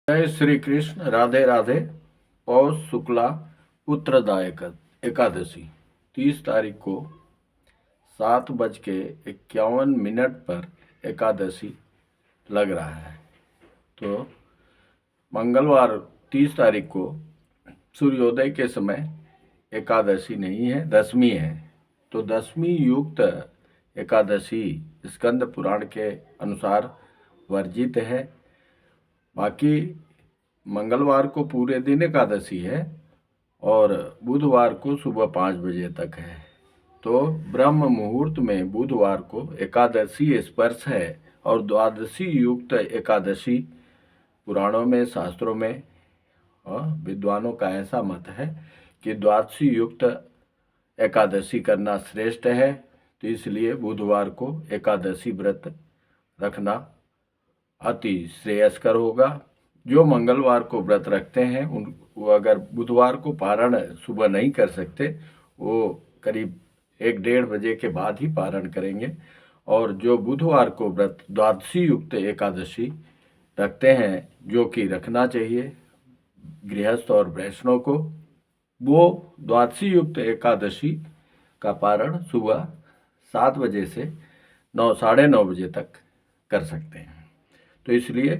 जय श्री कृष्ण। राधे राधे। पौष शुक्ला उत्तरदायक एकादशी 30 तारीख को 7:51 पर एकादशी लग रहा है। तो मंगलवार 30 तारीख को सूर्योदय के समय एकादशी नहीं है, दशमी है। तो दशमी युक्त एकादशी स्कंद पुराण के अनुसार वर्जित है। बाकी मंगलवार को पूरे दिन एकादशी है और बुधवार को सुबह 5 बजे तक है। तो ब्रह्म मुहूर्त में बुधवार को एकादशी स्पर्श है और द्वादशी युक्त एकादशी पुराणों में, शास्त्रों में विद्वानों का ऐसा मत है कि द्वादशी युक्त एकादशी करना श्रेष्ठ है। तो इसलिए बुधवार को एकादशी व्रत रखना अति श्रेयस्कर होगा। जो मंगलवार को व्रत रखते हैं वो अगर बुधवार को पारण सुबह नहीं कर सकते, वो करीब 1-1:30 बजे के बाद ही पारण करेंगे। और जो बुधवार को व्रत द्वादशी युक्त एकादशी रखते हैं, जो कि रखना चाहिए गृहस्थ और वैष्णव को, वो द्वादशी युक्त एकादशी का पारण सुबह 7 बजे से 9, साढ़े 9 बजे तक कर सकते हैं। तो इसलिए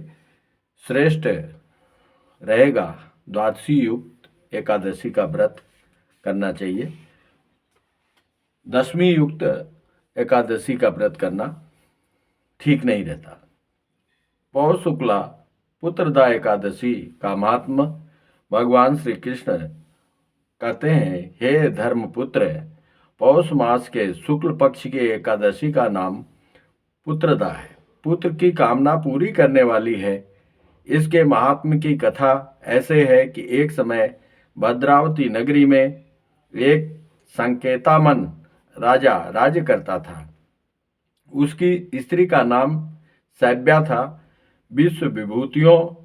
श्रेष्ठ रहेगा द्वादशी युक्त एकादशी का व्रत करना चाहिए। दशमी युक्त एकादशी का व्रत करना ठीक नहीं रहता। पौष शुक्ला पुत्रदा एकादशी का महात्मा भगवान श्री कृष्ण कहते हैं, हे धर्मपुत्र, पौष मास के शुक्ल पक्ष की एकादशी का नाम पुत्रदा है। पुत्र की कामना पूरी करने वाली है। इसके महात्म्य की कथा ऐसे है कि एक समय भद्रावती नगरी में एक संकेतामन राजा राज्य करता था। उसकी स्त्री का नाम सैब्या था। विश्व विभूतियों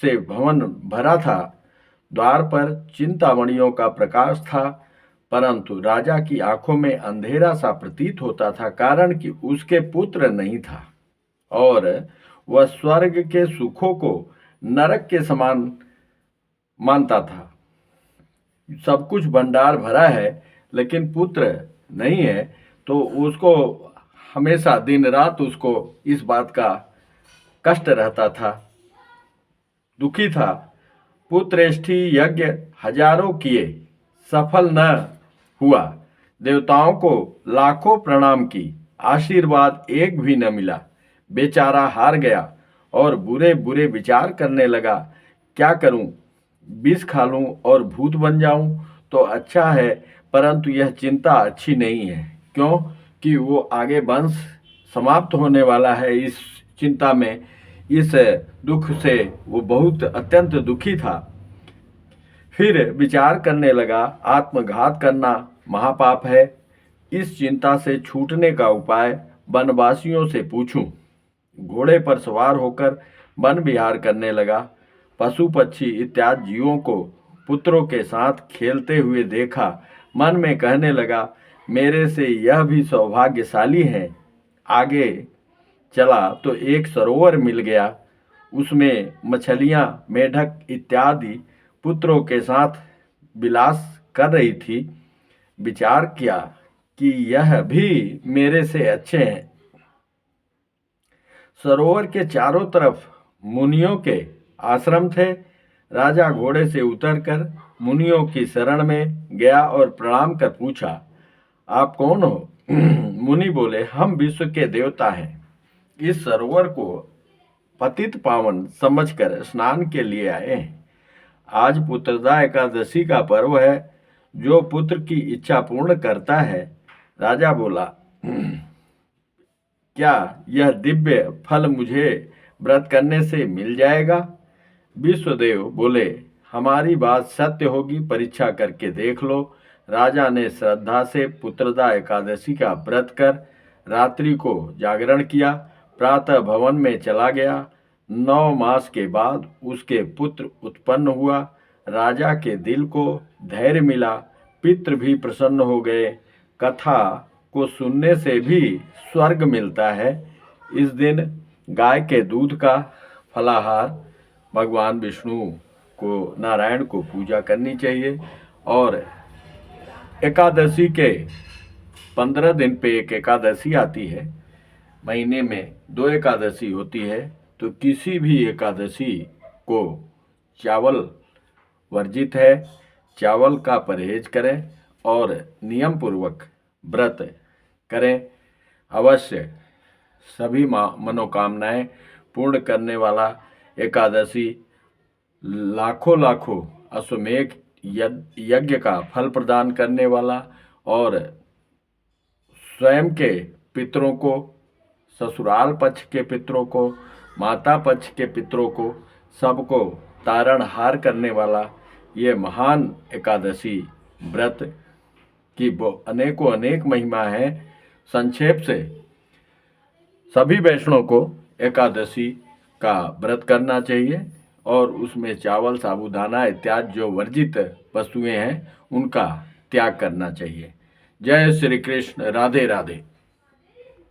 से भवन भरा था। द्वार पर चिंतामणियों का प्रकाश था, परंतु राजा की आंखों में अंधेरा सा प्रतीत होता था, कारण कि उसके पुत्र नहीं था और वह स्वर्ग के सुखों को नरक के समान मानता था। सब कुछ भंडार भरा है लेकिन पुत्र नहीं है, तो उसको हमेशा दिन रात उसको इस बात का कष्ट रहता था, दुखी था। पुत्रेष्ठी यज्ञ हजारों किए, सफल न हुआ। देवताओं को लाखों प्रणाम की, आशीर्वाद एक भी न मिला। बेचारा हार गया और बुरे बुरे विचार करने लगा। क्या करूं? विष खा लूं और भूत बन जाऊं तो अच्छा है, परंतु यह चिंता अच्छी नहीं है, क्यों कि वो आगे वंश समाप्त होने वाला है। इस चिंता में, इस दुख से वो बहुत अत्यंत दुखी था। फिर विचार करने लगा, आत्मघात करना महापाप है। इस चिंता से छूटने का उपाय वनवासियों से पूछूं। घोड़े पर सवार होकर वन विहार करने लगा। पशु पक्षी इत्यादि जीवों को पुत्रों के साथ खेलते हुए देखा। मन में कहने लगा, मेरे से यह भी सौभाग्यशाली है। आगे चला तो एक सरोवर मिल गया। उसमें मछलियां, मेढक इत्यादि पुत्रों के साथ विलास कर रही थी। विचार किया कि यह भी मेरे से अच्छे हैं। सरोवर के चारों तरफ मुनियों के आश्रम थे। राजा घोड़े से उतरकर मुनियों की शरण में गया और प्रणाम कर पूछा, आप कौन हो? मुनि बोले, हम विश्व के देवता हैं। इस सरोवर को पतित पावन समझकर स्नान के लिए आए हैं। आज पुत्रदा एकादशी का पर्व है। जो पुत्र की इच्छा पूर्ण करता है। राजा बोला, क्या यह दिव्य फल मुझे व्रत करने से मिल जाएगा? विश्वदेव बोले, हमारी बात सत्य होगी, परीक्षा करके देख लो। राजा ने श्रद्धा से पुत्रदा एकादशी का व्रत कर रात्रि को जागरण किया। प्रातः भवन में चला गया। 9 मास के बाद उसके पुत्र उत्पन्न हुआ। राजा के दिल को धैर्य मिला, पितृ भी प्रसन्न हो गए। कथा को सुनने से भी स्वर्ग मिलता है। इस दिन गाय के दूध का फलाहार भगवान विष्णु को, नारायण को पूजा करनी चाहिए। और एकादशी के 15 दिन पे एक एकादशी आती है, महीने में 2 एकादशी होती है। तो किसी भी एकादशी को चावल वर्जित है, चावल का परहेज करें और नियम पूर्वक व्रत करें। अवश्य सभी मनोकामनाएं पूर्ण करने वाला एकादशी, लाखों लाखों अश्वमेघ यज्ञ का फल प्रदान करने वाला और स्वयं के पितरों को, ससुराल पक्ष के पितरों को, माता पक्ष के पितरों को, सबको तारणहार करने वाला ये महान एकादशी व्रत की अनेकों अनेक महिमा है। संक्षेप से सभी वैष्णव को एकादशी का व्रत करना चाहिए और उसमें चावल, साबूदाना इत्यादि जो वर्जित वस्तुएं हैं उनका त्याग करना चाहिए। जय श्री कृष्ण। राधे राधे।